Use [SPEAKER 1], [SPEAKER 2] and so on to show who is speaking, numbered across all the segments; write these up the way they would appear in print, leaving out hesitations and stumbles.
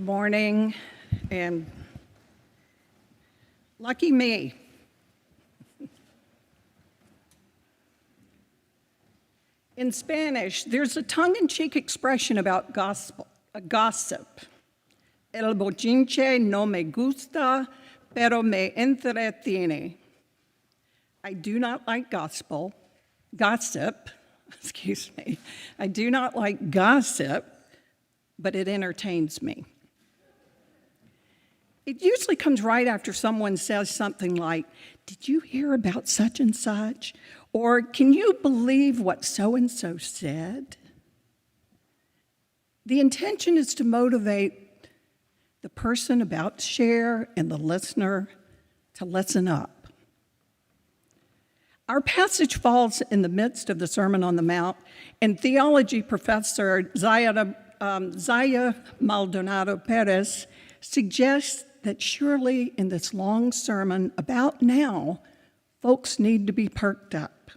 [SPEAKER 1] morning, and lucky me. In Spanish, there's a tongue-in-cheek expression about gossip. El bochinche no me gusta, pero me entretiene. I do not like gossip. Excuse me. I do not like gossip, but it entertains me. It usually comes right after someone says something like, "Did you hear about such and such?" Or, "Can you believe what so-and-so said?" The intention is to motivate the person about to share and the listener to listen up. Our passage falls in the midst of the Sermon on the Mount, and theology professor Zaya Maldonado Parish suggests that surely in this long sermon about now, folks need to be perked up,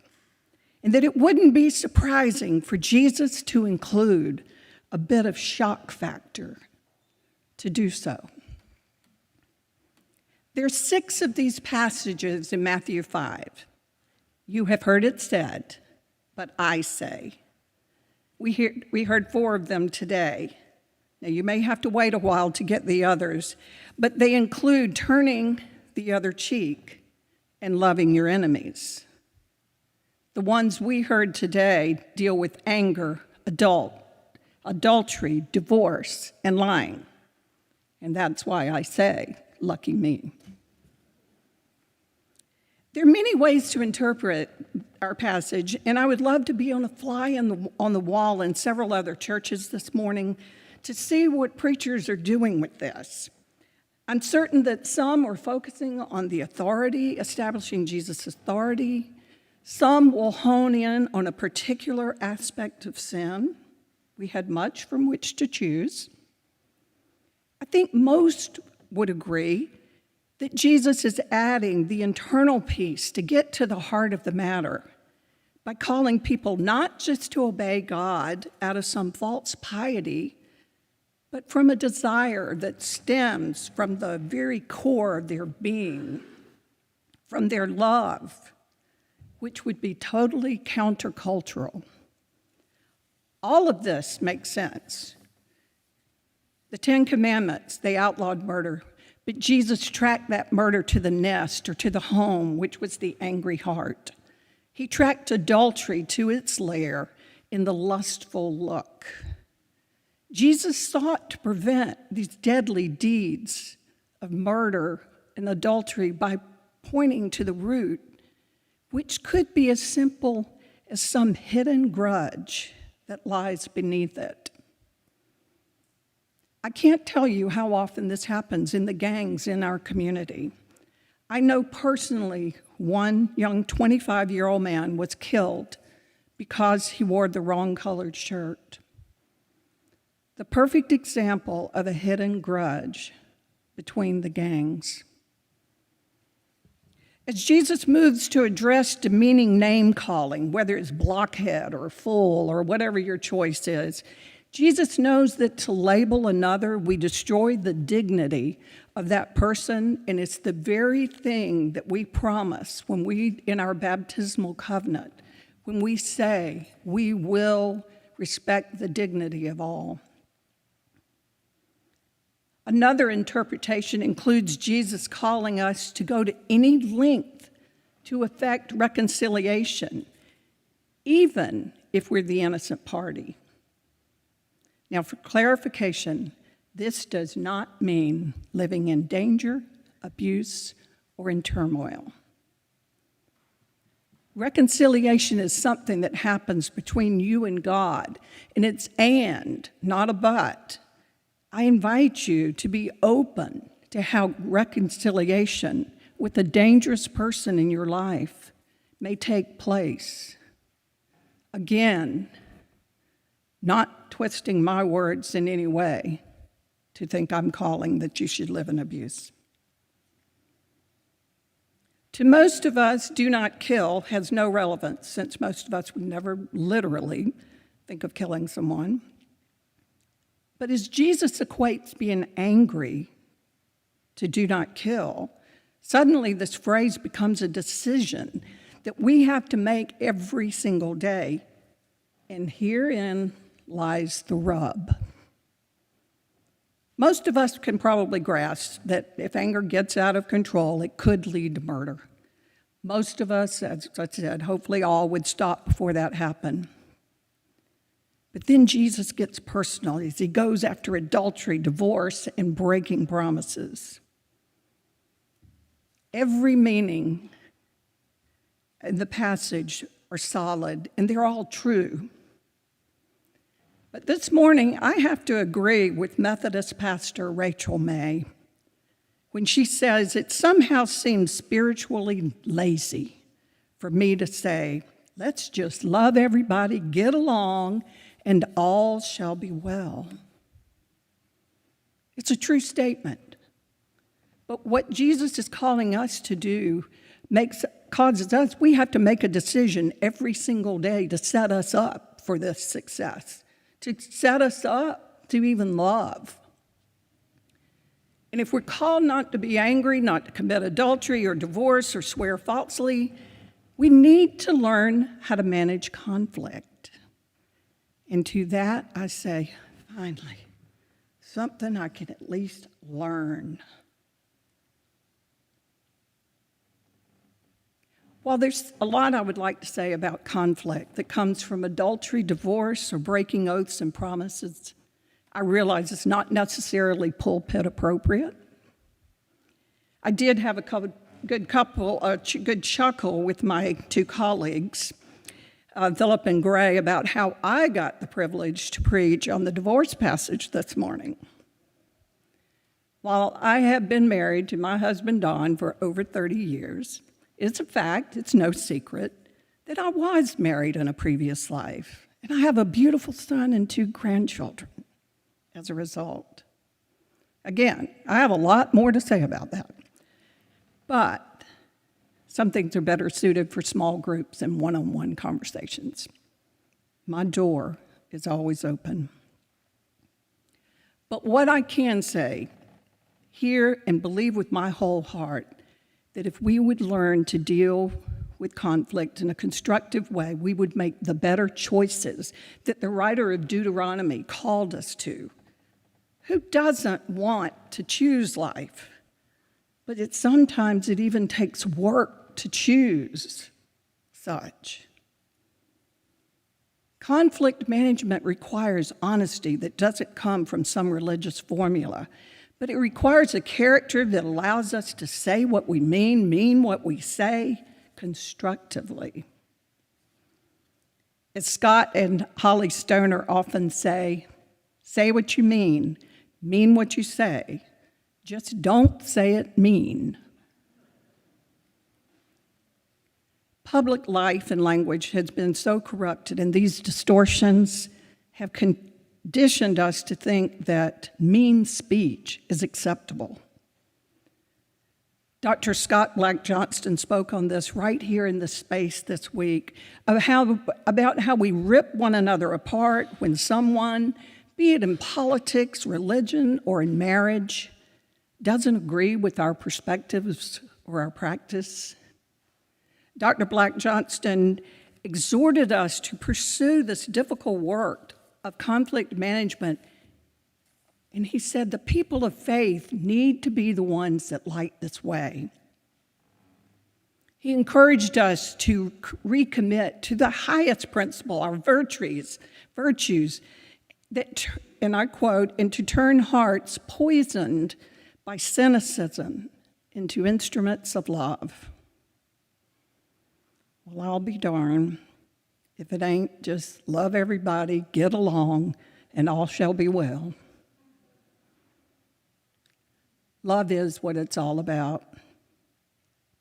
[SPEAKER 1] and that it wouldn't be surprising for Jesus to include a bit of shock factor to do so. There's 6 of these passages in Matthew 5. You have heard it said, but I say. We heard 4 of them today. Now, you may have to wait a while to get the others, but they include turning the other cheek and loving your enemies. The ones we heard today deal with anger, adultery, divorce, and lying. And that's why I say, lucky me. There are many ways to interpret our passage, and I would love to be on a fly on the wall in several other churches this morning to see what preachers are doing with this. I'm certain that some are focusing on the authority, establishing Jesus' authority. Some will hone in on a particular aspect of sin. We had much from which to choose. I think most would agree that Jesus is adding the internal piece to get to the heart of the matter by calling people not just to obey God out of some false piety, but from a desire that stems from the very core of their being, from their love, which would be totally countercultural. All of this makes sense. The 10 Commandments, they outlawed murder, but Jesus tracked that murder to the nest or to the home, which was the angry heart. He tracked adultery to its lair in the lustful look. Jesus sought to prevent these deadly deeds of murder and adultery by pointing to the root, which could be as simple as some hidden grudge that lies beneath it. I can't tell you how often this happens in the gangs in our community. I know personally one young 25-year-old man was killed because he wore the wrong colored shirt. The perfect example of a hidden grudge between the gangs. As Jesus moves to address demeaning name-calling, whether it's blockhead or fool or whatever your choice is, Jesus knows that to label another, we destroy the dignity of that person, and it's the very thing that we promise when we, in our baptismal covenant, when we say we will respect the dignity of all. Another interpretation includes Jesus calling us to go to any length to effect reconciliation, even if we're the innocent party. Now, for clarification, this does not mean living in danger, abuse, or in turmoil. Reconciliation is something that happens between you and God, and it's and, not a but. I invite you to be open to how reconciliation with a dangerous person in your life may take place. Again, not twisting my words in any way to think I'm calling that you should live in abuse. To most of us, do not kill has no relevance, since most of us would never literally think of killing someone. But as Jesus equates being angry to do not kill, suddenly this phrase becomes a decision that we have to make every single day. And herein lies the rub. Most of us can probably grasp that if anger gets out of control, it could lead to murder. Most of us, as I said, hopefully all would stop before that happened. But then Jesus gets personal as he goes after adultery, divorce, and breaking promises. Every meaning in the passage are solid, and they're all true. But this morning, I have to agree with Methodist pastor Rachel May when she says it somehow seems spiritually lazy for me to say, let's just love everybody, get along, and all shall be well. It's a true statement. But what Jesus is calling us to do causes us, we have to make a decision every single day to set us up for this success, to set us up to even love. And if we're called not to be angry, not to commit adultery or divorce or swear falsely, we need to learn how to manage conflict. And to that I say, finally, something I can at least learn. While there's a lot I would like to say about conflict that comes from adultery, divorce, or breaking oaths and promises, I realize it's not necessarily pulpit appropriate. I did have a good chuckle with my two colleagues, Philip and Gray, about how I got the privilege to preach on the divorce passage this morning. While I have been married to my husband, Don, for over 30 years, it's a fact, it's no secret, that I was married in a previous life, and I have a beautiful son and 2 grandchildren as a result. Again, I have a lot more to say about that, but some things are better suited for small groups and one-on-one conversations. My door is always open. But what I can say, hear and believe with my whole heart, that if we would learn to deal with conflict in a constructive way, we would make the better choices that the writer of Deuteronomy called us to. Who doesn't want to choose life? But sometimes it even takes work to choose such. Conflict management requires honesty that doesn't come from some religious formula, but it requires a character that allows us to say what we mean what we say constructively. As Scott and Holly Stoner often say what you mean what you say, just don't say it mean. Public life and language has been so corrupted, and these distortions have conditioned us to think that mean speech is acceptable. Dr. Scott Black Johnston spoke on this right here in the space this week, about how we rip one another apart when someone, be it in politics, religion, or in marriage, doesn't agree with our perspectives or our practice. Dr. Black Johnston exhorted us to pursue this difficult work of conflict management, and he said the people of faith need to be the ones that light this way. He encouraged us to recommit to the highest principle, our virtues, that, and I quote, and to turn hearts poisoned by cynicism into instruments of love. Well, I'll be darned if it ain't just love everybody, get along, and all shall be well. Love is what it's all about.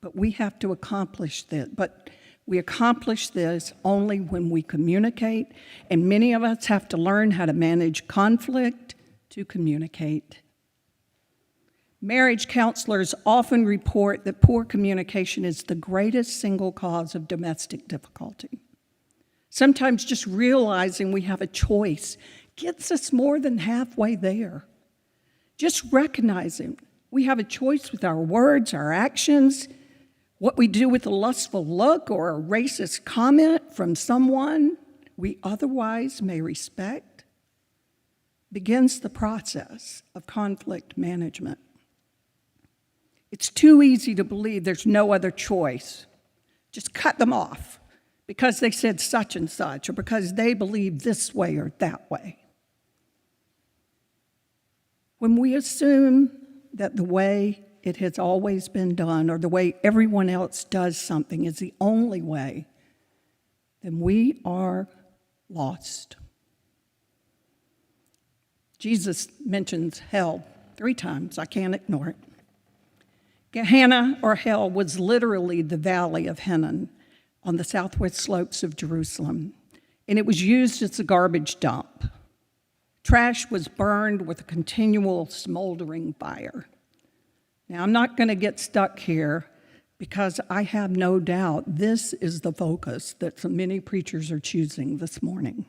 [SPEAKER 1] But we have to accomplish this. But we accomplish this only when we communicate, and many of us have to learn how to manage conflict to communicate. Marriage counselors often report that poor communication is the greatest single cause of domestic difficulty. Sometimes just realizing we have a choice gets us more than halfway there. Just recognizing we have a choice with our words, our actions, what we do with a lustful look or a racist comment from someone we otherwise may respect begins the process of conflict management. It's too easy to believe there's no other choice. Just cut them off because they said such and such or because they believe this way or that way. When we assume that the way it has always been done or the way everyone else does something is the only way, then we are lost. Jesus mentions hell 3 times. I can't ignore it. Gehenna, or hell, was literally the valley of Hinnom on the southwest slopes of Jerusalem, and it was used as a garbage dump. Trash was burned with a continual smoldering fire. Now, I'm not going to get stuck here because I have no doubt this is the focus that so many preachers are choosing this morning.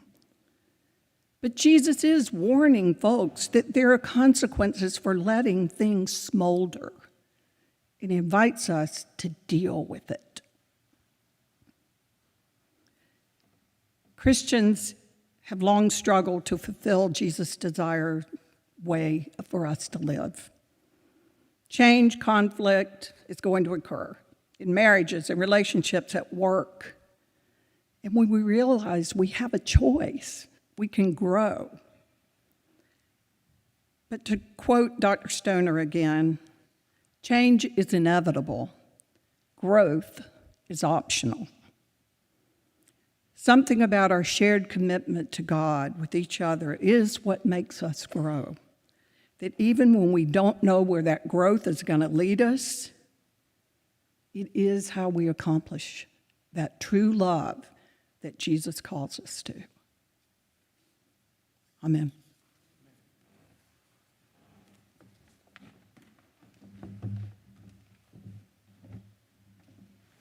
[SPEAKER 1] But Jesus is warning folks that there are consequences for letting things smolder, and he invites us to deal with it. Christians have long struggled to fulfill Jesus' desired way for us to live. Change, conflict is going to occur in marriages and relationships at work. And when we realize we have a choice, we can grow. But to quote Dr. Stoner again, change is inevitable. Growth is optional. Something about our shared commitment to God with each other is what makes us grow. That even when we don't know where that growth is going to lead us, it is how we accomplish that true love that Jesus calls us to. Amen.